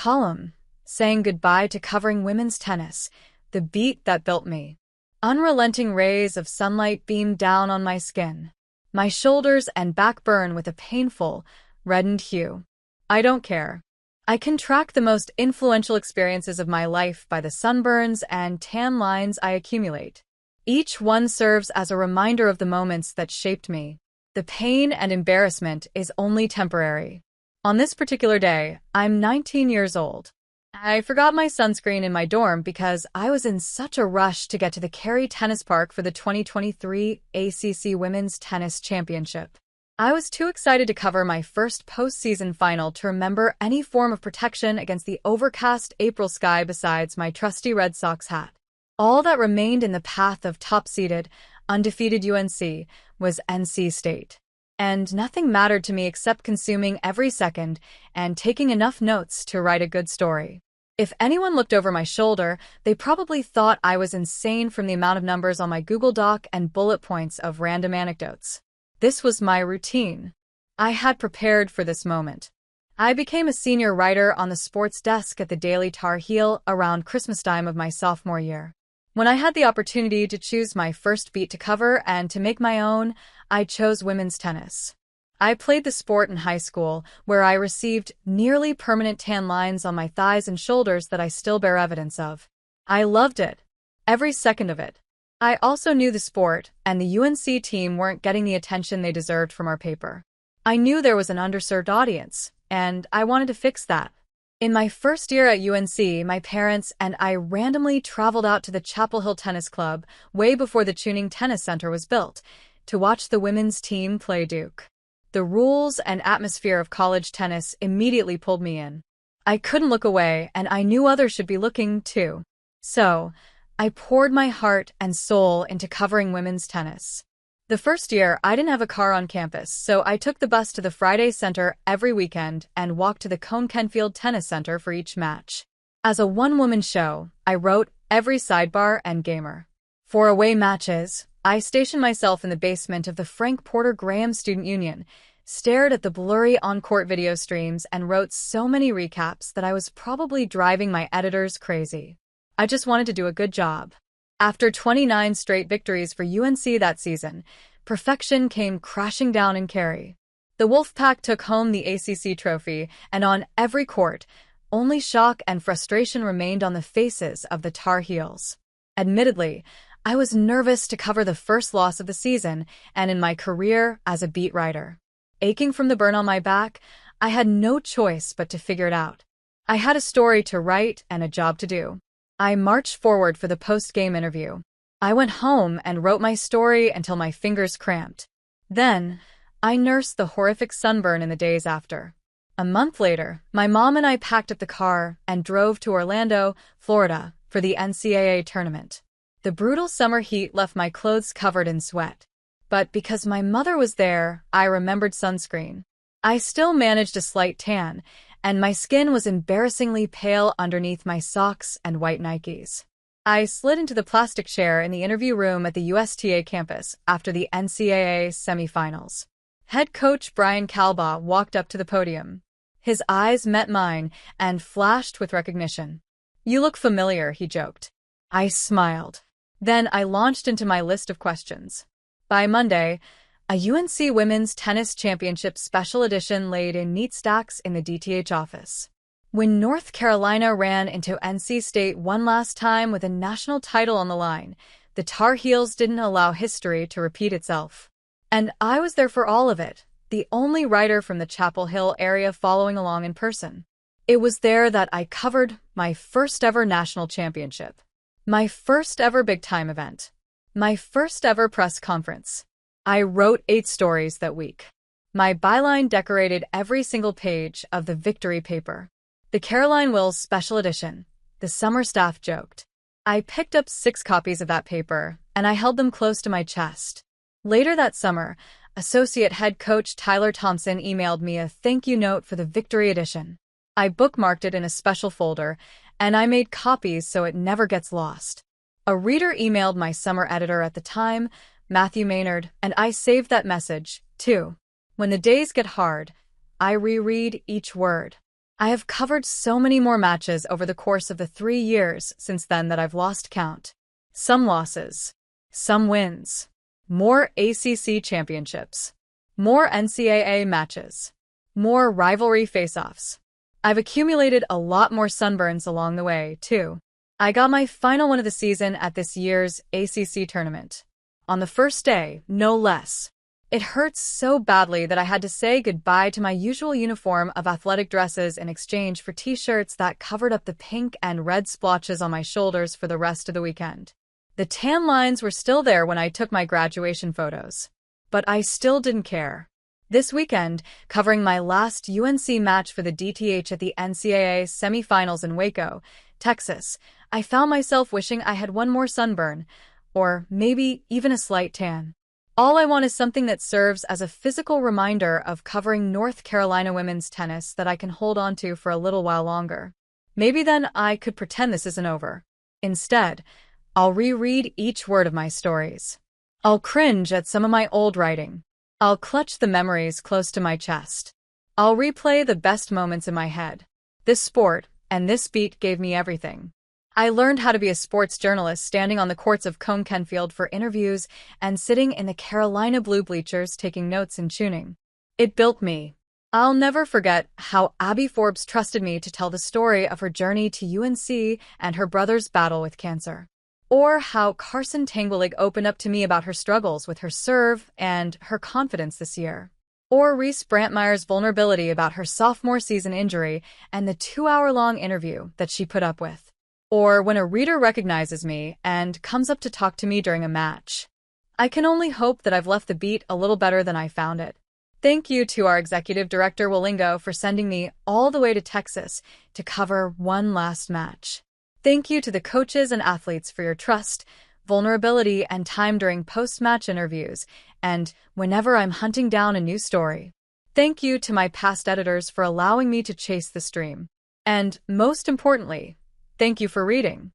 column, saying goodbye to covering women's tennis, the beat that built me. Unrelenting rays of sunlight beamed down on my skin. My shoulders and back burn with a painful, reddened hue. I don't care. I can track the most influential experiences of my life by the sunburns and tan lines I accumulate. Each one serves as a reminder of the moments that shaped me. The pain and embarrassment is only temporary. On this particular day, I'm 19 years old. I forgot my sunscreen in my dorm because I was in such a rush to get to the Cary Tennis Park for the 2023 ACC Women's Tennis Championship. I was too excited to cover my first postseason final to remember any form of protection against the overcast April sky besides my trusty Red Sox hat. All that remained in the path of top-seeded, undefeated UNC was NC State. And nothing mattered to me except consuming every second and taking enough notes to write a good story. If anyone looked over my shoulder, they probably thought I was insane from the amount of numbers on my Google Doc and bullet points of random anecdotes. This was my routine. I had prepared for this moment. I became a senior writer on the sports desk at the Daily Tar Heel around Christmas time of my sophomore year. When I had the opportunity to choose my first beat to cover and to make my own, I chose women's tennis. I played the sport in high school, where I received nearly permanent tan lines on my thighs and shoulders that I still bear evidence of. I loved it. Every second of it. I also knew the sport and the UNC team weren't getting the attention they deserved from our paper. I knew there was an underserved audience, and I wanted to fix that. In my first year at UNC, my parents and I randomly traveled out to the Chapel Hill Tennis Club, way before the Tuning Tennis Center was built, to watch the women's team play Duke. The rules and atmosphere of college tennis immediately pulled me in. I couldn't look away, and I knew others should be looking too. So, I poured my heart and soul into covering women's tennis. The first year, I didn't have a car on campus, so I took the bus to the Friday Center every weekend and walked to the Cone Kenfield Tennis Center for each match. As a one-woman show, I wrote every sidebar and gamer. For away matches, I stationed myself in the basement of the Frank Porter Graham Student Union, stared at the blurry on-court video streams, and wrote so many recaps that I was probably driving my editors crazy. I just wanted to do a good job. After 29 straight victories for UNC that season, perfection came crashing down in Cary. The Wolfpack took home the ACC trophy, and on every court, only shock and frustration remained on the faces of the Tar Heels. Admittedly, I was nervous to cover the first loss of the season and in my career as a beat writer. Aching from the burn on my back, I had no choice but to figure it out. I had a story to write and a job to do. I marched forward for the post-game interview. I went home and wrote my story until my fingers cramped. Then, I nursed the horrific sunburn in the days after. A month later, my mom and I packed up the car and drove to Orlando, Florida, for the NCAA tournament. The brutal summer heat left my clothes covered in sweat. But because my mother was there, I remembered sunscreen. I still managed a slight tan, and my skin was embarrassingly pale underneath my socks and white Nikes. I slid into the plastic chair in the interview room at the USTA campus after the NCAA semifinals. Head coach Brian Calbaugh walked up to the podium. His eyes met mine and flashed with recognition. "You look familiar," he joked. I smiled. Then I launched into my list of questions. By Monday, a UNC Women's Tennis Championship Special Edition laid in neat stacks in the DTH office. When North Carolina ran into NC State one last time with a national title on the line, the Tar Heels didn't allow history to repeat itself. And I was there for all of it, the only writer from the Chapel Hill area following along in person. It was there that I covered my first ever national championship, my first ever big-time event, my first ever press conference. I wrote 8 stories that week. My byline decorated every single page of the victory paper. The Caroline Wills Special Edition, the summer staff joked. I picked up 6 copies of that paper, and I held them close to my chest. Later that summer, associate head coach Tyler Thompson emailed me a thank you note for the victory edition. I bookmarked it in a special folder, and I made copies so it never gets lost. A reader emailed my summer editor at the time, Matthew Maynard, and I saved that message, too. When the days get hard, I reread each word. I have covered so many more matches over the course of the 3 years since then that I've lost count. Some losses, some wins, more ACC championships, more NCAA matches, more rivalry face-offs. I've accumulated a lot more sunburns along the way, too. I got my final one of the season at this year's ACC tournament. On the first day, no less. It hurts so badly that I had to say goodbye to my usual uniform of athletic dresses in exchange for t-shirts that covered up the pink and red splotches on my shoulders for the rest of the weekend. The tan lines were still there when I took my graduation photos. But I still didn't care. This weekend, covering my last UNC match for the DTH at the NCAA semifinals in Waco, Texas, I found myself wishing I had one more sunburn, or maybe even a slight tan. All I want is something that serves as a physical reminder of covering North Carolina women's tennis that I can hold on to for a little while longer. Maybe then I could pretend this isn't over. Instead, I'll reread each word of my stories. I'll cringe at some of my old writing. I'll clutch the memories close to my chest. I'll replay the best moments in my head. This sport and this beat gave me everything. I learned how to be a sports journalist standing on the courts of Cone Kenfield for interviews and sitting in the Carolina Blue bleachers taking notes and tuning. It built me. I'll never forget how Abby Forbes trusted me to tell the story of her journey to UNC and her brother's battle with cancer. Or how Carson Tangwillig opened up to me about her struggles with her serve and her confidence this year. Or Reese Brantmeyer's vulnerability about her sophomore season injury and the 2-hour-long interview that she put up with. Or when a reader recognizes me and comes up to talk to me during a match. I can only hope that I've left the beat a little better than I found it. Thank you to our executive director Walingo for sending me all the way to Texas to cover one last match. Thank you to the coaches and athletes for your trust, vulnerability, and time during post-match interviews, and whenever I'm hunting down a new story. Thank you to my past editors for allowing me to chase this dream. And most importantly, thank you for reading.